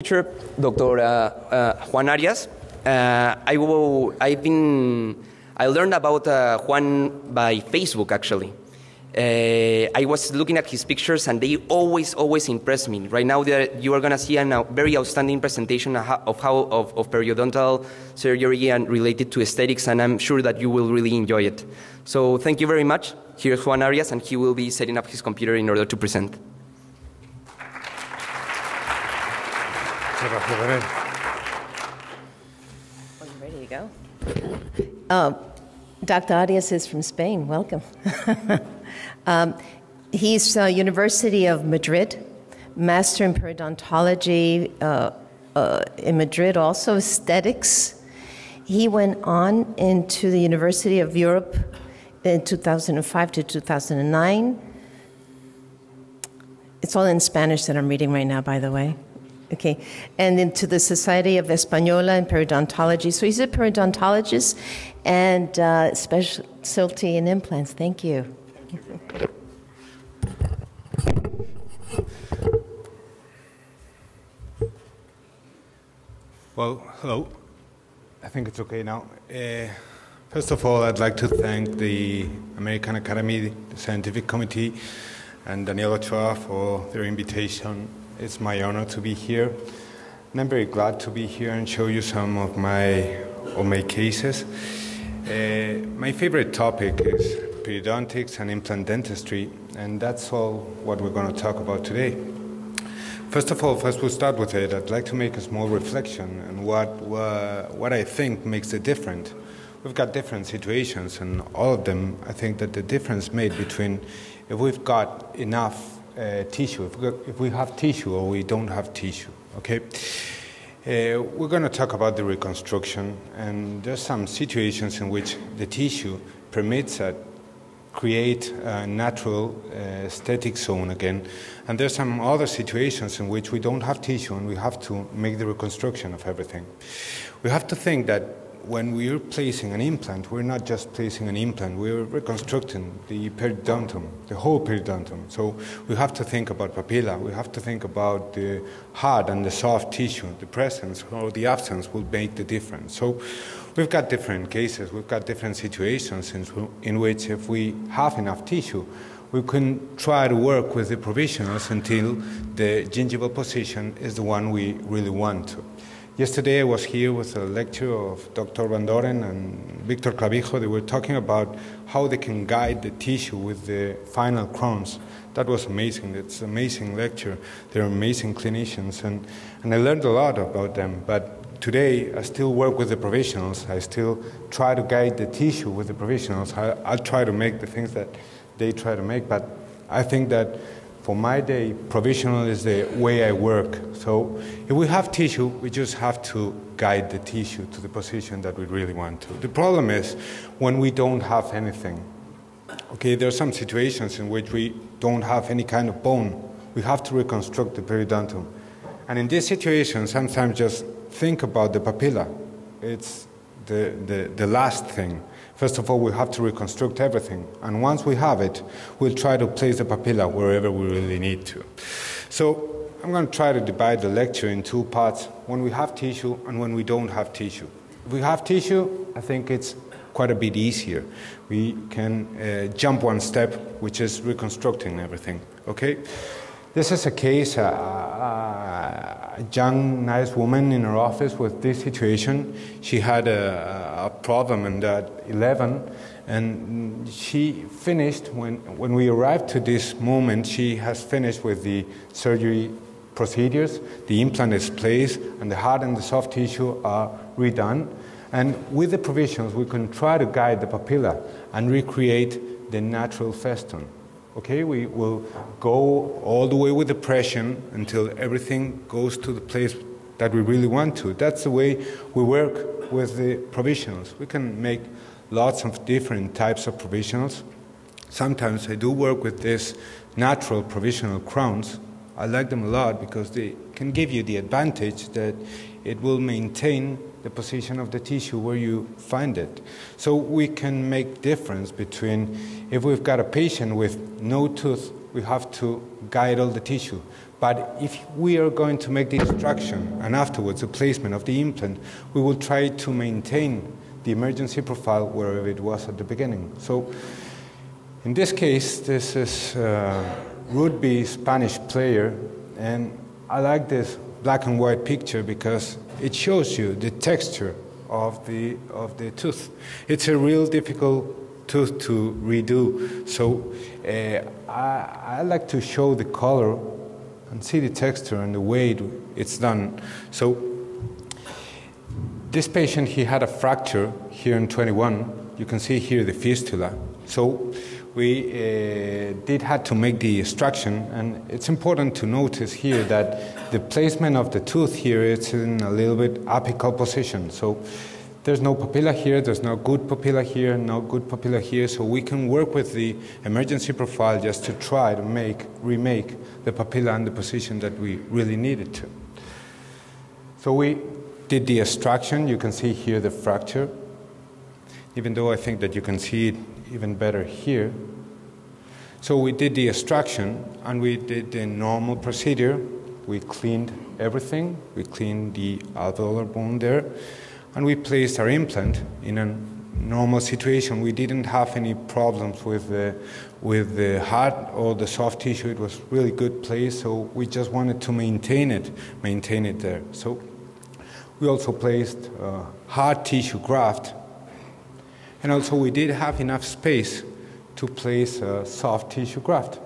Teacher, Dr. Juan Arias. I learned about Juan by Facebook, actually. I was looking at his pictures, and they always impress me. Right now, you are going to see a very outstanding presentation of periodontal surgery and related to aesthetics, and I'm sure that you will really enjoy it. So thank you very much. Here's Juan Arias, and he will be setting up his computer in order to present. Are you ready to go? Dr. Arias is from Spain. Welcome. He's University of Madrid, Master in Periodontology in Madrid, also aesthetics. He went on into the University of Europe in 2005 to 2009. It's all in Spanish that I'm reading right now, by the way. Okay, and into the Society of Española in Periodontology. So he's a periodontologist and specialty in implants. Thank you. Well, hello. I think it's okay now. First of all, I'd like to thank the American Academy, the Scientific Committee, and Daniel Ochoa for their invitation. It's my honor to be here, and I'm very glad to be here and show you some of my cases. My favorite topic is periodontics and implant dentistry, and that's all what we're going to talk about today. First of all, first we'll start with it. I'd like to make a small reflection on what I think makes it different. We've got different situations, and all of them, I think that the difference made between if we've got enough tissue, if we have tissue or we don't have tissue, okay? We're going to talk about the reconstruction, and there's some situations in which the tissue permits us create a natural aesthetic zone again, and there's some other situations in which we don't have tissue and we have to make the reconstruction of everything. We have to think that when we're placing an implant, we're not just placing an implant, we're reconstructing the periodontum, the whole periodontum. So we have to think about papilla, we have to think about the hard and the soft tissue, the presence or the absence will make the difference. So we've got different cases, we've got different situations in which if we have enough tissue, we can try to work with the provisionals until the gingival position is the one we really want to. Yesterday I was here with a lecture of Dr. Van Doren and Victor Clavijo. They were talking about how they can guide the tissue with the final crowns. That was amazing. It's an amazing lecture. They're amazing clinicians, and I learned a lot about them. But today I still work with the provisionals. I still try to guide the tissue with the provisionals. I'll try to make the things that they try to make, but I think that for my day, provisional is the way I work. So if we have tissue, we just have to guide the tissue to the position that we really want to. The problem is when we don't have anything. Okay, there are some situations in which we don't have any kind of bone. We have to reconstruct the periodontum. And in this situation, sometimes just think about the papilla. It's the last thing. First of all, we have to reconstruct everything. And once we have it, we'll try to place the papilla wherever we really need to. So I'm going to try to divide the lecture in two parts, when we have tissue and when we don't have tissue. If we have tissue, I think it's quite a bit easier. We can jump one step, which is reconstructing everything. Okay? This is a case, a young, nice woman in her office with this situation. She had a problem in that 11, and she finished, when we arrived to this moment, she has finished with the surgery procedures. The implant is placed, and the hard and the soft tissue are redone. And with the provisions, we can try to guide the papilla and recreate the natural feston. Okay, we will go all the way with the depression until everything goes to the place that we really want to. That's the way we work with the provisionals. We can make lots of different types of provisionals. Sometimes I do work with these natural provisional crowns. I like them a lot because they can give you the advantage that it will maintain the position of the tissue where you find it. So we can make difference between, if we've got a patient with no tooth, we have to guide all the tissue. But if we are going to make the extraction and afterwards the placement of the implant, we will try to maintain the emergency profile wherever it was at the beginning. So in this case, this is a would-be Spanish player, and I like this black and white picture because it shows you the texture of the tooth. It's a real difficult tooth to redo. So I like to show the color and see the texture and the way it's done. So this patient, he had a fracture here in 21. You can see here the fistula. So we did have to make the extraction, and it's important to notice here that the placement of the tooth here is in a little bit apical position. So there's no papilla here, there's no good papilla here, no good papilla here, so we can work with the emergency profile just to try to remake the papilla in the position that we really needed to. So we did the extraction. You can see here the fracture, even though I think that you can see it even better here. So we did the extraction and we did the normal procedure. We cleaned everything. We cleaned the alveolar bone there, and we placed our implant in a normal situation. We didn't have any problems with the hard or the soft tissue. It was really good place, so we just wanted to maintain it there. So we also placed hard tissue graft, and also we did have enough space to place a soft tissue graft.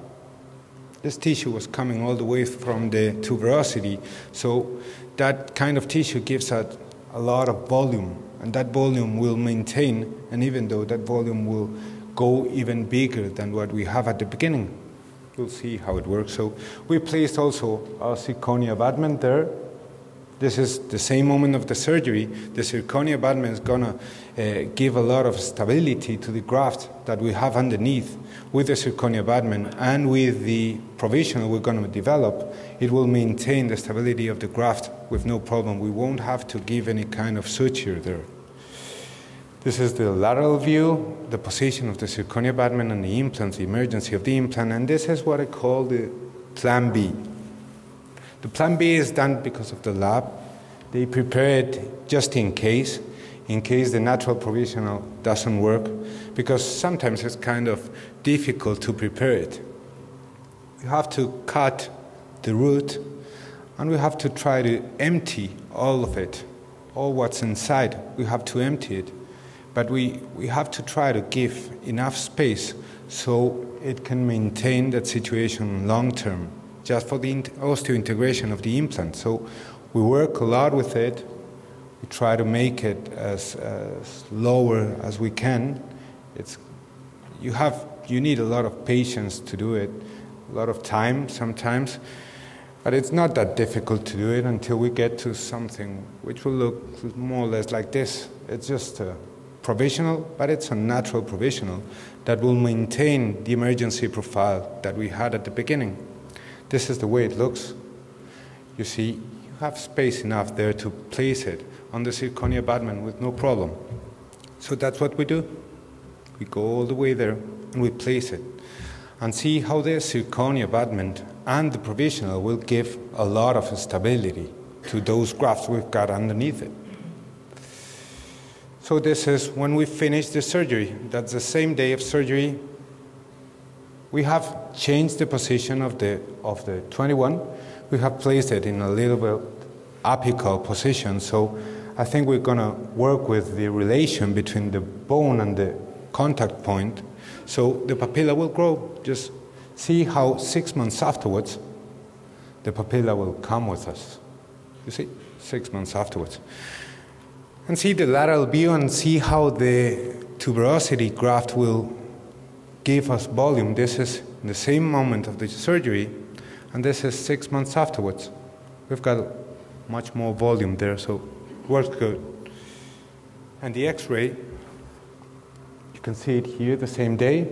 This tissue was coming all the way from the tuberosity, so that kind of tissue gives us a lot of volume, and that volume will maintain, and even though that volume will go even bigger than what we have at the beginning. We'll see how it works. So we placed also our zirconia abutment there. This is the same moment of the surgery. The zirconia abutment is going to give a lot of stability to the graft that we have underneath. With the zirconia abutment and with the provisional we're going to develop, it will maintain the stability of the graft with no problem. We won't have to give any kind of suture there. This is the lateral view, the position of the zirconia abutment and the implant, the emergency of the implant, and this is what I call the Plan B. The Plan B is done because of the lab. They prepare it just in case the natural provisional doesn't work, because sometimes it's kind of difficult to prepare it. We have to cut the root, and we have to try to empty all of it, all what's inside. We have to empty it, but we have to try to give enough space so it can maintain that situation long term, just for the osteointegration of the implant. So we work a lot with it. We try to make it as lower as we can. You need a lot of patience to do it, a lot of time sometimes, but it's not that difficult to do it until we get to something which will look more or less like this. It's just a provisional, but it's a natural provisional that will maintain the emergency profile that we had at the beginning. This is the way it looks. You see, you have space enough there to place it on the zirconia abutment with no problem. So that's what we do. We go all the way there and we place it. And see how the zirconia abutment and the provisional will give a lot of stability to those grafts we've got underneath it. So this is when we finish the surgery. That's the same day of surgery. We have changed the position of the 21. We have placed it in a little bit apical position. So I think we're going to work with the relation between the bone and the contact point. So the papilla will grow. Just see how 6 months afterwards, the papilla will come with us. You see, 6 months afterwards. And see the lateral view and see how the tuberosity graft will give us volume. This is the same moment of the surgery, and this is 6 months afterwards. We've got much more volume there, so it works good. And the X-ray, you can see it here the same day.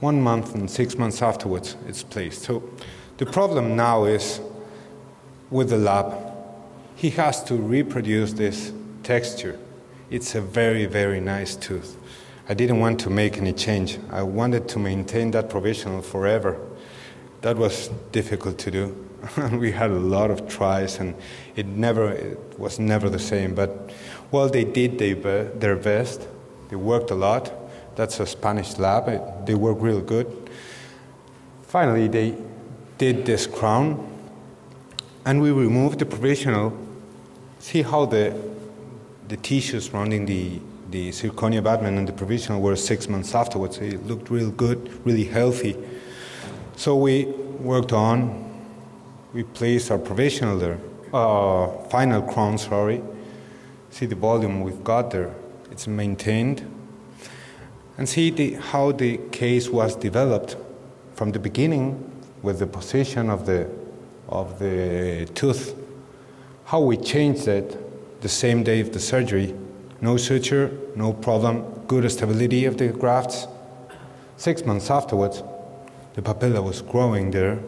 1 month and 6 months afterwards, it's placed. So the problem now is with the lab. He has to reproduce this texture. It's a very, very nice tooth. I didn't want to make any change. I wanted to maintain that provisional forever. that was difficult to do. We had a lot of tries, and it was never the same. But, well, they did their best. They worked a lot. That's a Spanish lab. They work real good. Finally, they did this crown, and we removed the provisional. See how the tissues surrounding the zirconia abutment and the provisional were 6 months afterwards. It looked real good, really healthy. So we worked on. We placed our provisional there, final crown, sorry. See the volume we've got there. It's maintained. And see how the case was developed from the beginning with the position of the tooth, how we changed it the same day of the surgery. No suture, no problem, good stability of the grafts. 6 months afterwards, the papilla was growing there,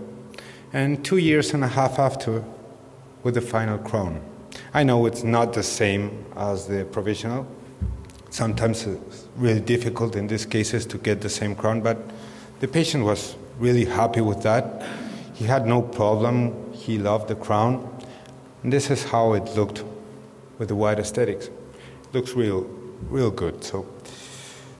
and 2.5 years after, with the final crown. I know it's not the same as the provisional. Sometimes it's really difficult in these cases to get the same crown, but the patient was really happy with that. He had no problem. He loved the crown. And this is how it looked with the white aesthetics. It looks real good. So